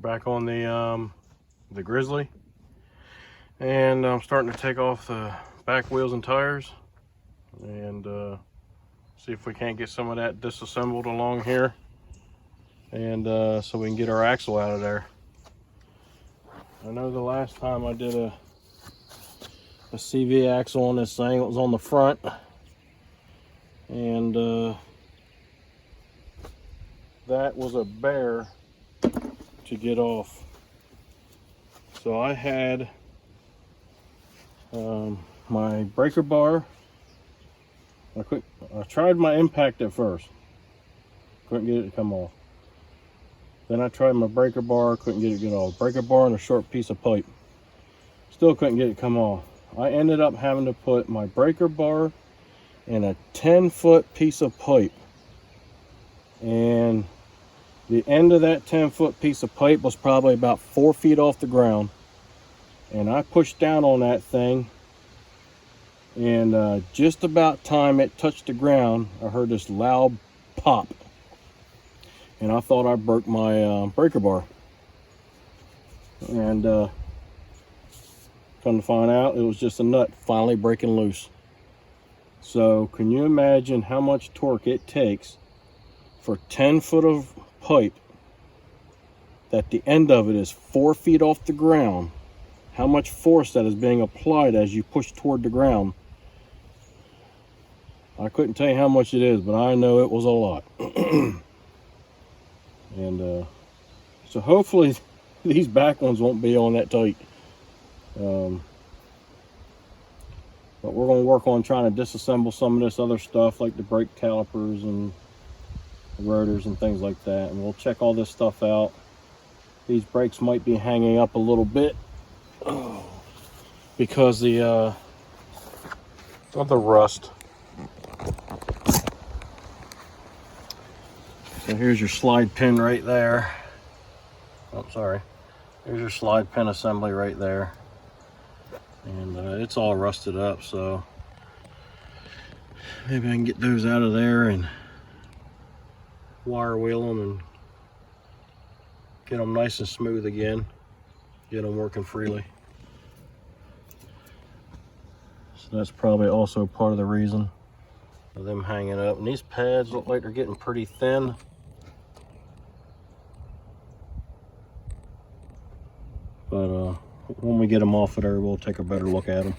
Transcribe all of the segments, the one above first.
back on the Grizzly, and I'm starting to take off the back wheels and tires and see if we can't get some of that disassembled along here, and so we can get our axle out of there. I know the last time I did a CV axle on this thing, it was on the front, and that was a bear to get off. So I had my breaker bar. I tried my impact at first, couldn't get it to come off. Then I tried my breaker bar, couldn't get it to get off. Breaker bar and a short piece of pipe, still couldn't get it to come off. I ended up having to put my breaker bar in a 10-foot piece of pipe, and the end of that 10-foot piece of pipe was probably about 4 feet off the ground, and I pushed down on that thing, and just about time it touched the ground, I heard this loud pop, and I thought I broke my breaker bar. And come to find out, it was just a nut finally breaking loose. So can you imagine how much torque it takes for 10 foot of pipe that the end of it is 4 feet off the ground? How much force that is being applied as you push toward the ground? I couldn't tell you how much it is, but I know it was a lot. And so hopefully these back ones won't be on that tight. But we're going to work on trying to disassemble some of this other stuff, like the brake calipers and the rotors and things like that, and we'll check all this stuff out. These brakes might be hanging up a little bit because of the rust. So here's your slide pin right there. Oh, sorry. Here's your slide pin assembly right there. And it's all rusted up, so maybe I can get those out of there and wire wheel them and get them nice and smooth again, get them working freely. So that's probably also part of the reason of them hanging up. And these pads look like they're getting pretty thin. But when we get them off of there, we'll take a better look at them.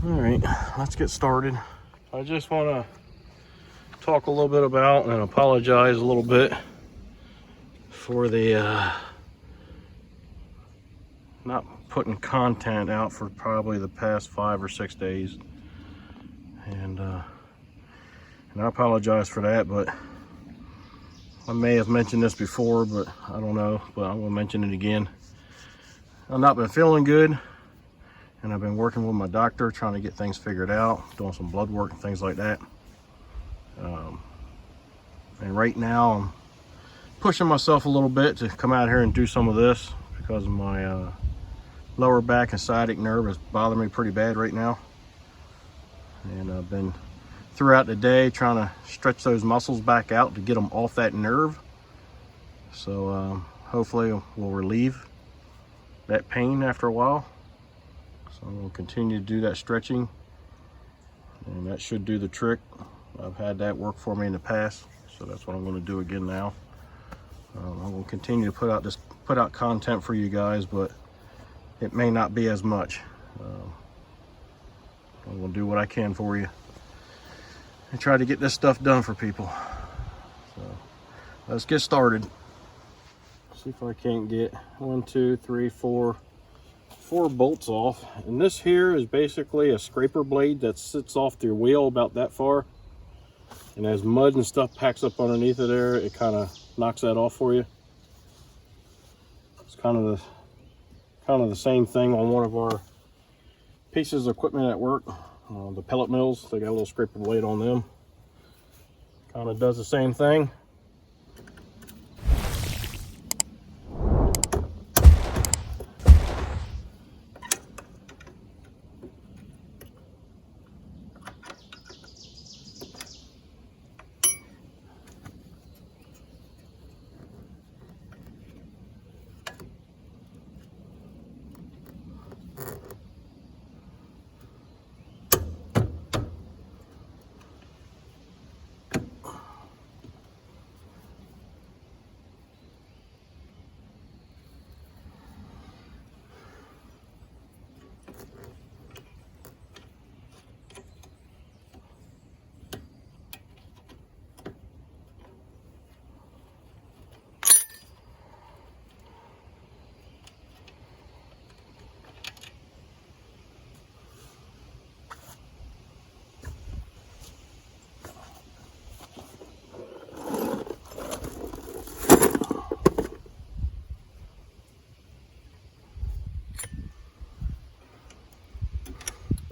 All right, let's get started. I just want to talk a little bit about and apologize a little bit for the not putting content out for probably the past 5 or 6 days, and I apologize for that. But I may have mentioned this before, but I don't know, but I'm gonna mention it again. I've not been feeling good, and I've been working with my doctor trying to get things figured out, doing some blood work and things like that. And right now I'm pushing myself a little bit to come out here and do some of this because of my lower back and sciatic nerve is bothering me pretty bad right now. And I've been throughout the day trying to stretch those muscles back out to get them off that nerve. So hopefully we'll relieve that pain after a while. So I'm going to continue to do that stretching, and that should do the trick. I've had that work for me in the past, so that's what I'm going to do again now. I'm going to continue to put out content for you guys, but it may not be as much. I'm going to do what I can for you and try to get this stuff done for people. So let's get started. See if I can't get 1, 2, 3, 4 bolts off. And this here is basically a scraper blade that sits off the wheel about that far, and as mud and stuff packs up underneath of there, it kind of knocks that off for you. It's kind of the same thing on one of our pieces of equipment at work, the pellet mills. They got a little scraper blade on them, kind of does the same thing.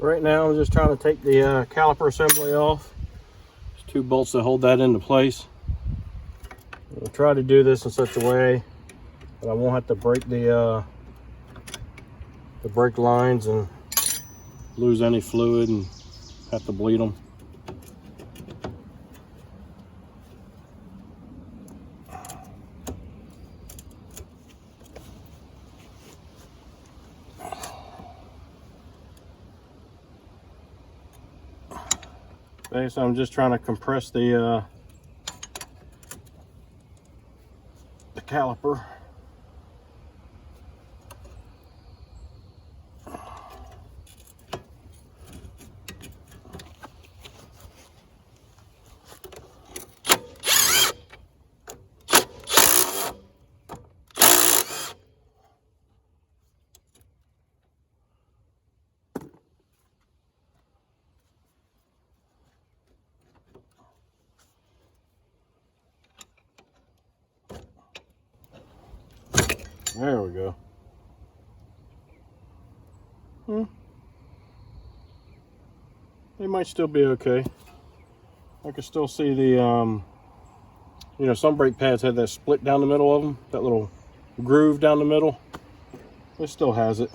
Right now I'm just trying to take the caliper assembly off. There's 2 bolts that hold that into place. I'll try to do this in such a way that I won't have to break the brake lines and lose any fluid and have to bleed them. Okay, so I'm just trying to compress the caliper. There we go. They might still be okay. I can still see the, you know, some brake pads have that split down the middle of them, that little groove down the middle. It still has it.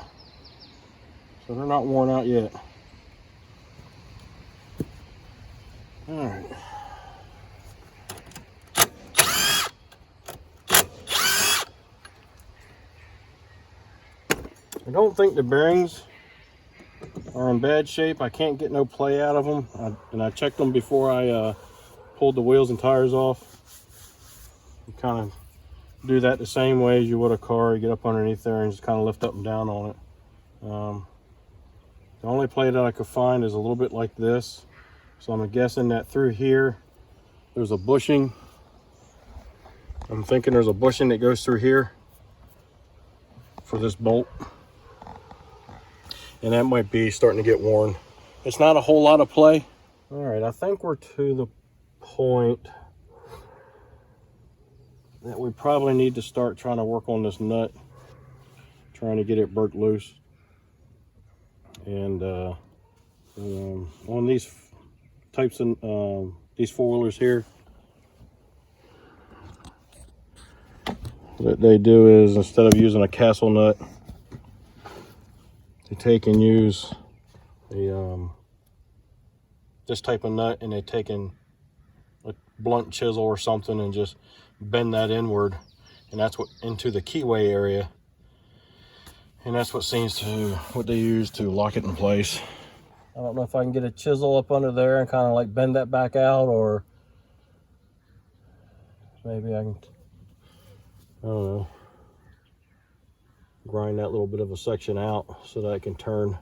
So they're not worn out yet. All right. I don't think the bearings are in bad shape. I can't get no play out of them. And I checked them before I pulled the wheels and tires off. You kind of do that the same way as you would a car. You get up underneath there and just kind of lift up and down on it. The only play that I could find is a little bit like this. So I'm guessing that through here, there's a bushing. I'm thinking there's a bushing that goes through here for this bolt. And that might be starting to get worn. It's not a whole lot of play. All right, I think we're to the point that we probably need to start trying to work on this nut, trying to get it burnt loose. And on these types of these 4-wheelers here, what they do is, instead of using a castle nut, they take and use a this type of nut, and they take in a blunt chisel or something and just bend that inward, and that's what into the keyway area, and that's what seems to what they use to lock it in place. I don't know if I can get a chisel up under there and kind of like bend that back out, or maybe I can, I don't know, grind that little bit of a section out so that I can turn.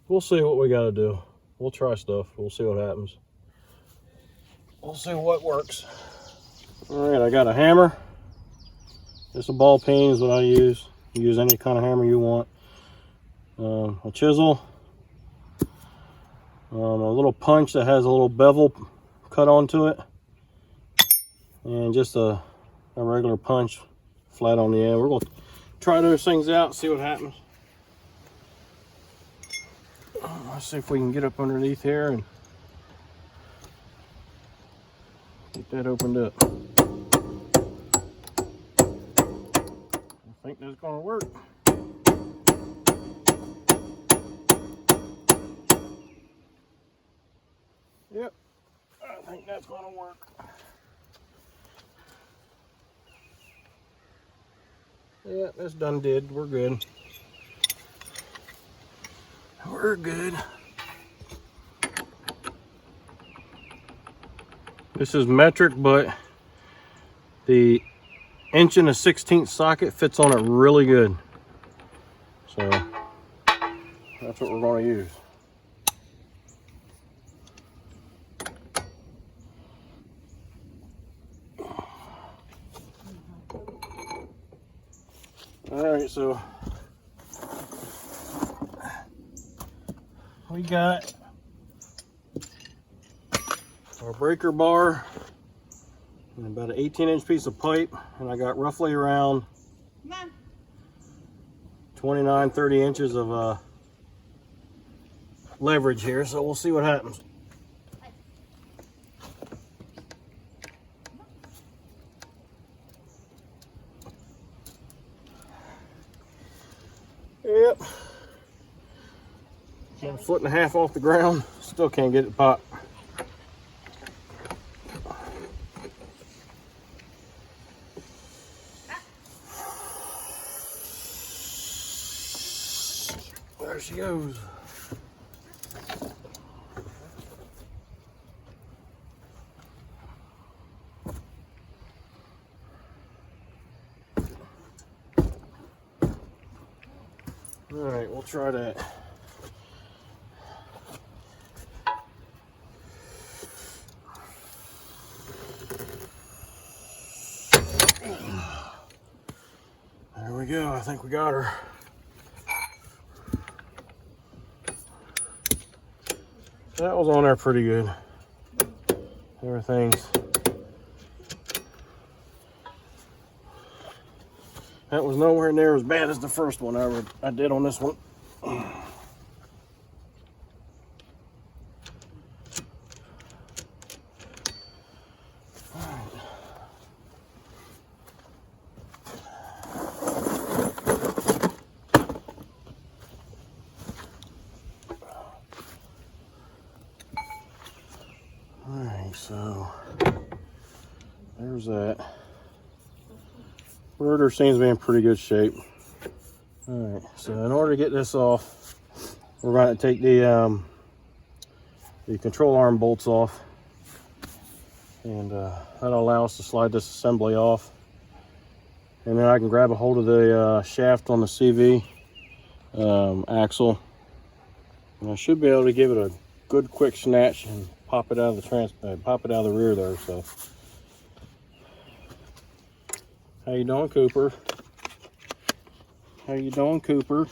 We'll see what we got to do. We'll try stuff. We'll see what happens. We'll see what works. All right, I got a hammer. Just a ball peen is what I use. You use any kind of hammer you want. A chisel. A little punch that has a little bevel cut onto it. And just a regular punch flat on the end. We're going to try those things out, see what happens. Let's see if we can get up underneath here and get that opened up. I think that's going to work. Yep, I think that's going to work. Yeah, that's done did. We're good. We're good. This is metric, but the 1 1/16" socket fits on it really good. So that's what we're going to use. All right, so we got our breaker bar and about an 18-inch piece of pipe, and I got roughly around 29, 30 inches of leverage here, so we'll see what happens. Yep. I'm 1.5 feet off the ground. Still can't get it to pop. There she goes. All right, we'll try that. There we go. I think we got her. That was on there pretty good. Everything's. That was nowhere near as bad as the first one I did on this one. Alright, so there's that. Rotor seems to be in pretty good shape. Alright, so in order to get this off, we're going to take the control arm bolts off, and that'll allow us to slide this assembly off, and then I can grab a hold of the shaft on the CV axle, and I should be able to give it a good quick snatch and pop it out of the rear there. So how you doing, Cooper? How you doing, Cooper?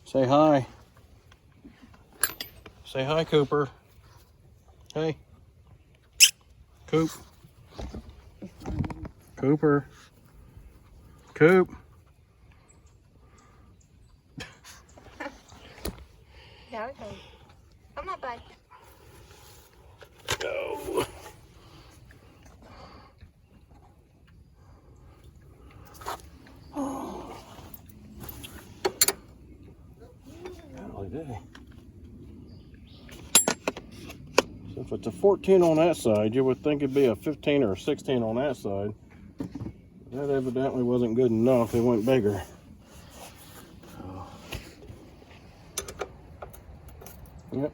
Say hi. Say hi, Cooper. Hey. Coop. Cooper. Coop. There we go. Come on, bud. Go. Golly day. So if it's a 14 on that side, you would think it'd be a 15 or a 16 on that side. That evidently wasn't good enough. It went bigger. Yep.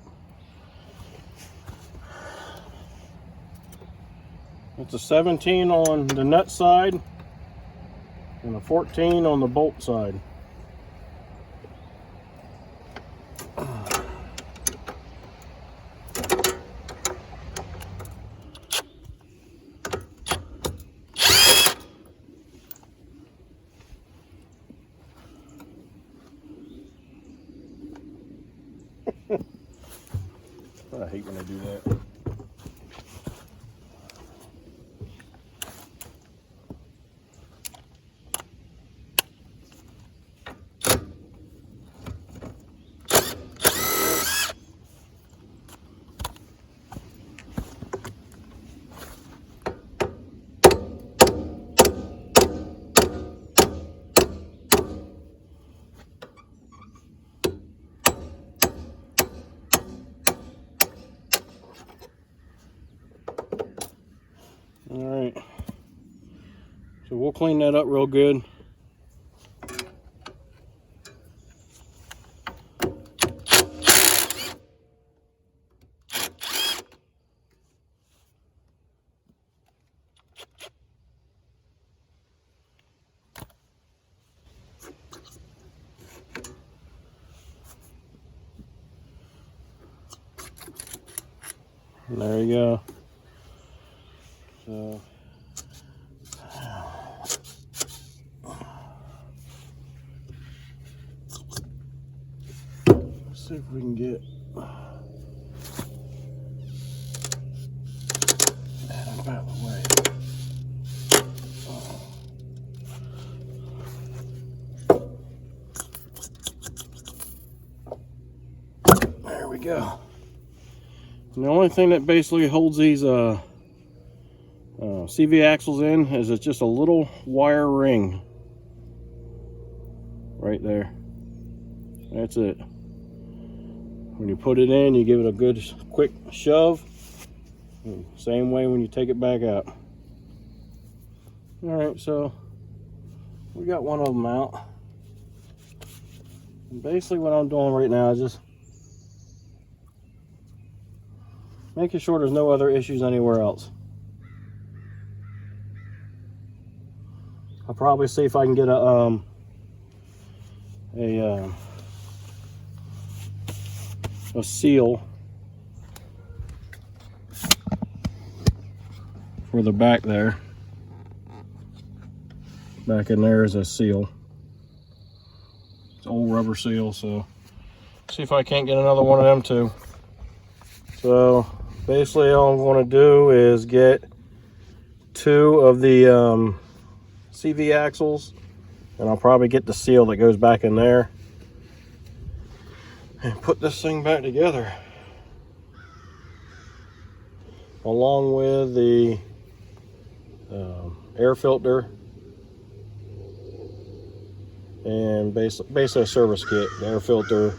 It's a 17 on the nut side and a 14 on the bolt side. I hate when I do that. All right, so we'll clean that up real good. And there you go. So let's see if we can get that out of the way. go. And the only thing that basically holds these CV axles in is it's just a little wire ring right there. That's it. When you put it in, you give it a good quick shove. Same way when you take it back out. All right, so we got one of them out. And basically what I'm doing right now is just making sure there's no other issues anywhere else. I'll probably see if I can get a seal for the back there. Back in there is a seal. It's an old rubber seal, so see if I can't get another one of them too. So basically all I'm going to do is get 2 of the CV axles, and I'll probably get the seal that goes back in there and put this thing back together, along with the air filter and basically a service kit, the air filter,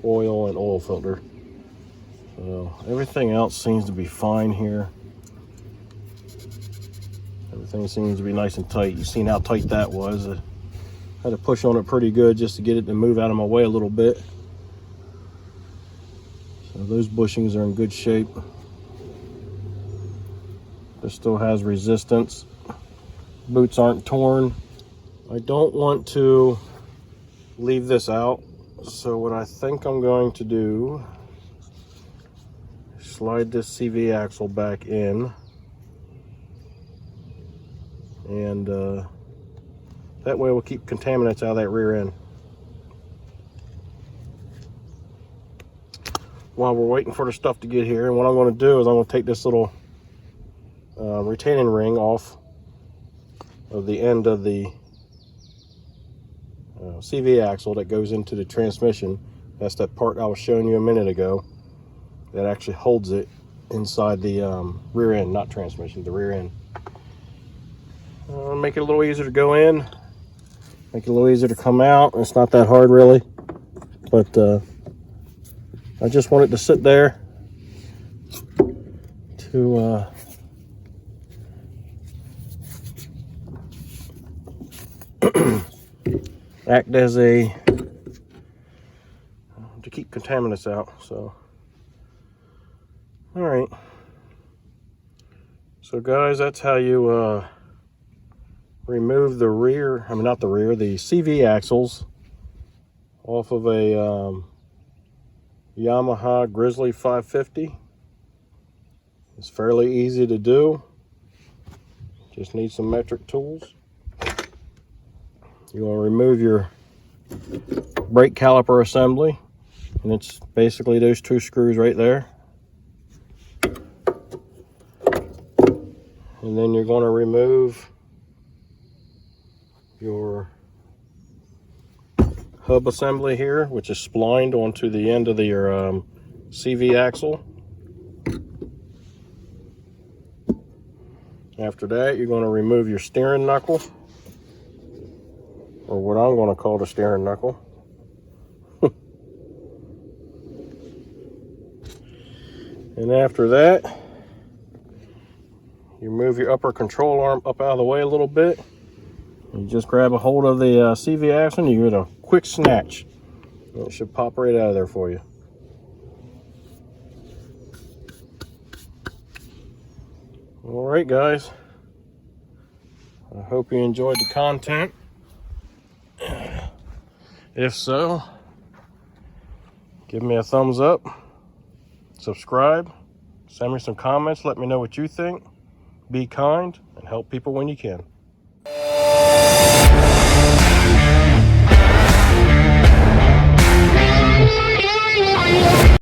oil and oil filter. So everything else seems to be fine here. Everything seems to be nice and tight. You've seen how tight that was. I had to push on it pretty good just to get it to move out of my way a little bit. So those bushings are in good shape. This still has resistance. Boots aren't torn. I don't want to leave this out, so what I think I'm going to do, slide this CV axle back in, and that way we'll keep contaminants out of that rear end. While we're waiting for the stuff to get here, and what I'm going to do is I'm going to take this little retaining ring off of the end of the CV axle that goes into the transmission. That's that part I was showing you a minute ago that actually holds it inside the rear end, not transmission, the rear end. Make it a little easier to go in, make it a little easier to come out. It's not that hard really, but I just want it to sit there to act as to keep contaminants out. So all right, so guys, that's how you remove the rear, the CV axles off of a Yamaha Grizzly 550. It's fairly easy to do. Just need some metric tools. You want to remove your brake caliper assembly, and it's basically those 2 screws right there. And then you're going to remove your hub assembly here, which is splined onto the end of your CV axle. After that, you're going to remove your steering knuckle, or what I'm going to call the steering knuckle. And after that, you move your upper control arm up out of the way a little bit. You just grab a hold of the CV axle and you get a quick snatch. It should pop right out of there for you. All right, guys. I hope you enjoyed the content. If so, give me a thumbs up, subscribe, send me some comments, let me know what you think. Be kind and help people when you can.